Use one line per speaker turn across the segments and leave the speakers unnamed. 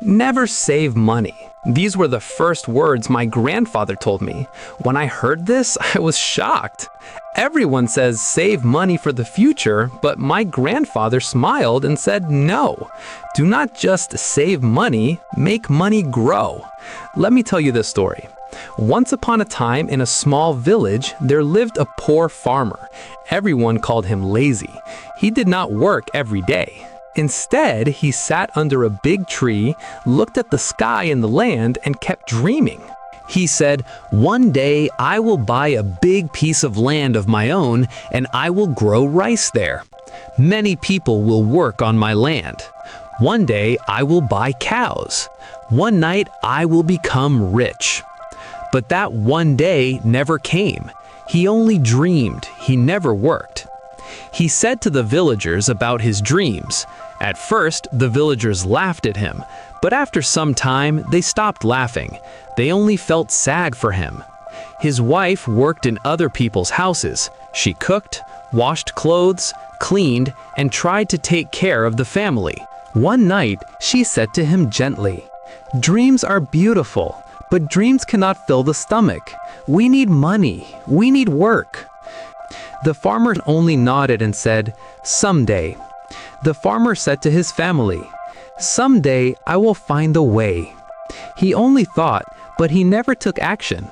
Never save money. These were the first words my grandfather told me. When I heard this, I was shocked. Everyone says save money for the future, but my grandfather smiled and said no. Do not just save money, make money grow. Let me tell you this story. Once upon a time in a small village, there lived a poor farmer. Everyone called him lazy. He did not work every day. Instead, he sat under a big tree, looked at the sky and the land, and kept dreaming. He said, "One day I will buy a big piece of land of my own, and I will grow rice there. Many people will work on my land. One day I will buy cows. One night I will become rich." But that one day never came. He only dreamed, he never worked. He said to the villagers about his dreams. At first, the villagers laughed at him, but after some time, they stopped laughing. They only felt sad for him. His wife worked in other people's houses. She cooked, washed clothes, cleaned, and tried to take care of the family. One night, she said to him gently, "Dreams are beautiful, but dreams cannot fill the stomach. We need money. We need work." The farmer only nodded and said, "Someday." The farmer said to his family, "Someday I will find a way." He only thought, but he never took action.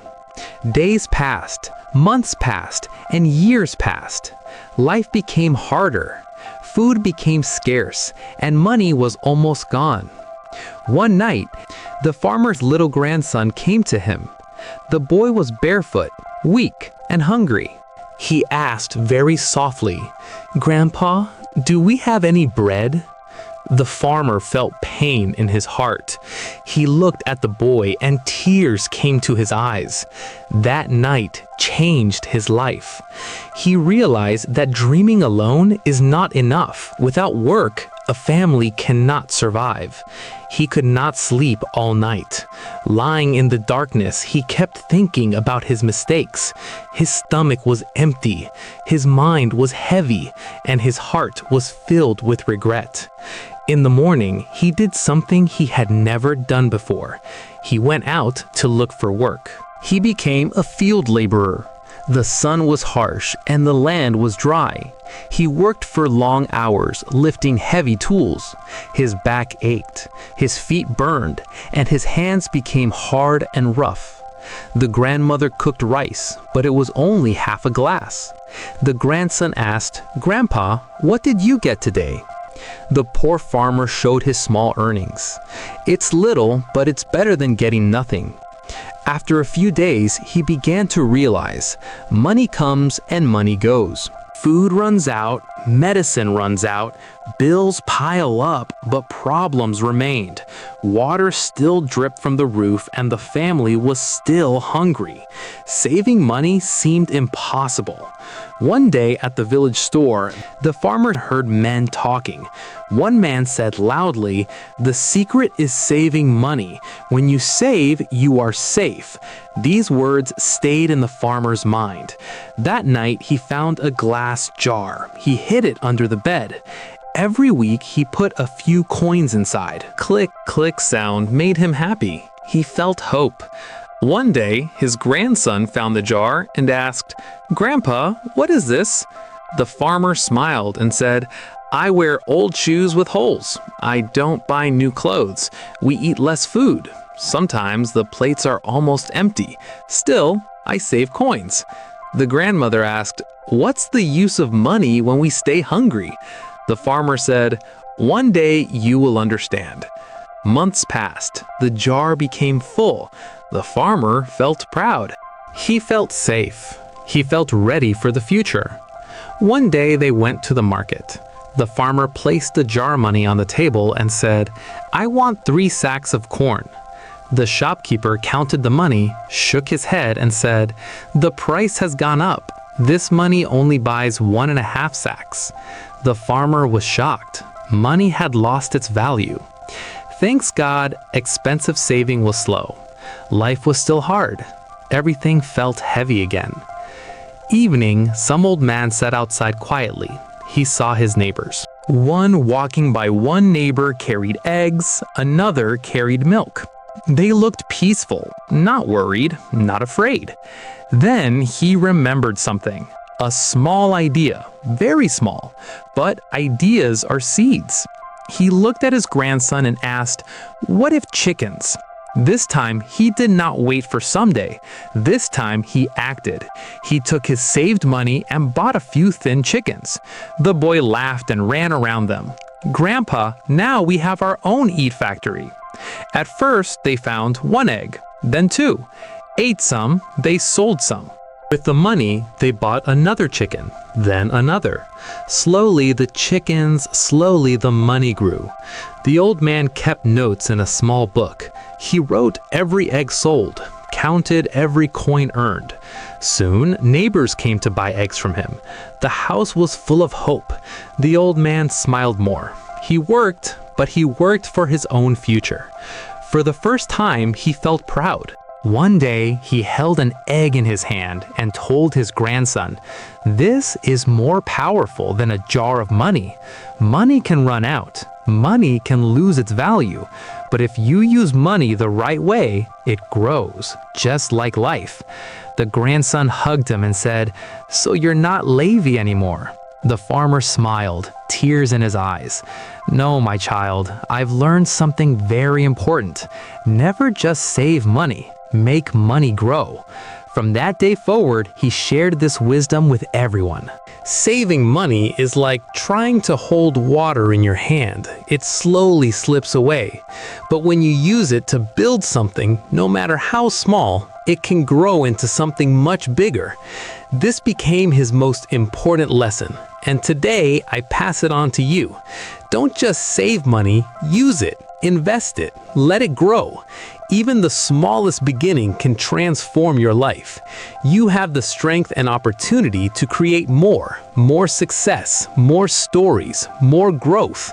Days passed, months passed, and years passed. Life became harder. Food became scarce, and money was almost gone. One night, the farmer's little grandson came to him. The boy was barefoot, weak, and hungry. He asked very softly, "Grandpa, do we have any bread?" The farmer felt pain in his heart. He looked at the boy and tears came to his eyes. That night changed his life. He realized that dreaming alone is not enough. Without work, a family cannot survive. He could not sleep all night. Lying in the darkness, he kept thinking about his mistakes. His stomach was empty, his mind was heavy, and his heart was filled with regret. In the morning, he did something he had never done before. He went out to look for work. He became a field laborer. The sun was harsh and the land was dry. He worked for long hours, lifting heavy tools. His back ached, his feet burned, and his hands became hard and rough. The grandmother cooked rice, but it was only half a glass. The grandson asked, "Grandpa, what did you get today?" The poor farmer showed his small earnings. "It's little, but it's better than getting nothing." After a few days, he began to realize money comes and money goes. Food runs out, medicine runs out, bills pile up, but problems remained. Water still dripped from the roof and the family was still hungry. Saving money seemed impossible. One day at the village store, the farmer heard men talking. One man said loudly, "The secret is saving money. When you save, you are safe." These words stayed in the farmer's mind. That night, he found a glass jar. He hid it under the bed. Every week, he put a few coins inside. Click, click sound made him happy. He felt hope. One day, his grandson found the jar and asked, "Grandpa, what is this?" The farmer smiled and said, "I wear old shoes with holes. I don't buy new clothes. We eat less food. Sometimes the plates are almost empty. Still, I save coins." The grandmother asked, "What's the use of money when we stay hungry?" The farmer said, "One day you will understand." Months passed. The jar became full. The farmer felt proud. He felt safe. He felt ready for the future. One day they went to the market. The farmer placed the jar money on the table and said, "I want 3 sacks of corn." The shopkeeper counted the money, shook his head and said, "The price has gone up. This money only buys 1.5 sacks." The farmer was shocked. Money had lost its value. Thanks God, expensive saving was slow. Life was still hard. Everything felt heavy again. Evening, some old man sat outside quietly. He saw his neighbors. One walking by one neighbor carried eggs, another carried milk. They looked peaceful, not worried, not afraid. Then he remembered something. A small idea, very small, but ideas are seeds. He looked at his grandson and asked, "What if chickens?" This time, he did not wait for someday. This time, he acted. He took his saved money and bought a few thin chickens. The boy laughed and ran around them. "Grandpa, now we have our own eat factory." At first, they found one egg, then two. Ate some, they sold some. With the money, they bought another chicken, then another. Slowly the chickens, slowly the money grew. The old man kept notes in a small book. He wrote every egg sold, counted every coin earned. Soon, neighbors came to buy eggs from him. The house was full of hope. The old man smiled more. He worked, but he worked for his own future. For the first time, he felt proud. One day, he held an egg in his hand and told his grandson, "This is more powerful than a jar of money. Money can run out. Money can lose its value. But if you use money the right way, it grows, just like life." The grandson hugged him and said, "So you're not Levi anymore." The farmer smiled, tears in his eyes. "No, my child, I've learned something very important. Never just save money. Make money grow." From that day forward, he shared this wisdom with everyone. Saving money is like trying to hold water in your hand. It slowly slips away. But when you use it to build something, no matter how small, it can grow into something much bigger. This became his most important lesson, and today I pass it on to you. Don't just save money, use it, invest it, let it grow. Even the smallest beginning can transform your life. You have the strength and opportunity to create more success, more stories, more growth.